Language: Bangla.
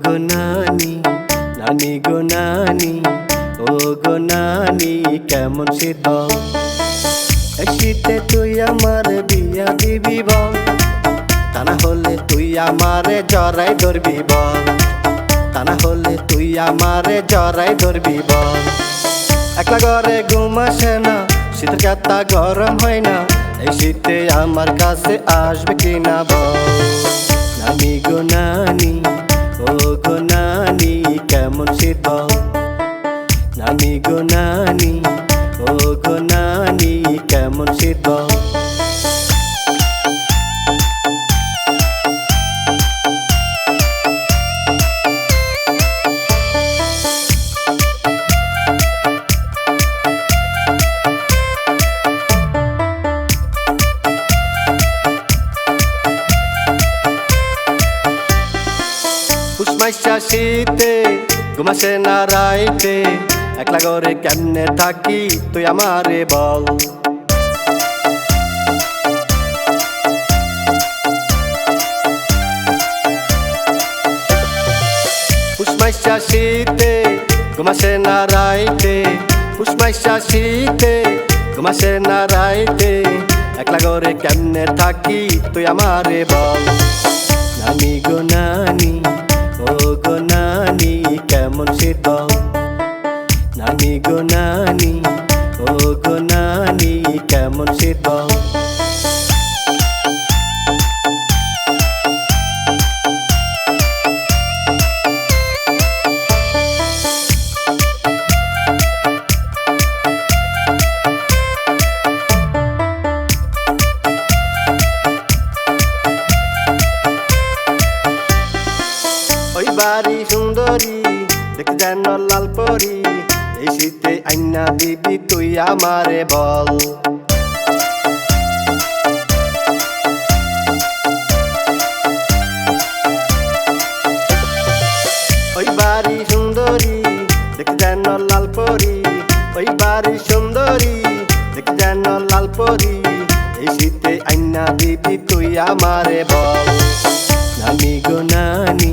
গো নানি, নানি গো নানি, ও গো নানি কেমন শীতল। এই শীতে তুই আমার বিয়া দিবি বল, তা না হলে তুই আমারে জড়াই ধরবি বল, তা না হলে তুই আমারে জড়াই ধরবি বল। একলা ঘরে ঘুম আসে না, শীতের কাতা গরম হয় না, এই শীতে আমার কাছে আসবে কিনা বল। নানি গো নানি, ও গো নানি কেমন শীতল। নানি গো নানি, ও গো নানি কেমন শীতল। পুষমাইশা শীতে ঘুম আসে না রাইতে, একলা ঘরে কেমনে থাকি তুই আমারে বল। পুষমাইশা শীতে ঘুম আসে না রাইতে, পুষমাইশা শীতে ঘুম আসে না রাইতে, একলা ঘরে কেমনে থাকি তুই আমারে বল। নানি গো নানি, ও গো নানি কেমন শীতল। নানি গো নানি, ও গো নানি কেমন শীতল। ওই বাড়ি সুন্দরী দেখতে যেন লাল পরি, এই শীতে আইনা দিবি তুই আমারে বল। ওই বাড়ি সুন্দরী দেখতে যেন লাল পরি, ওই বাড়ি সুন্দরী দেখতে যেন লাল পরি, এই শীতে আইনা দিবি তুই আমারে বল। নানি গো নানি,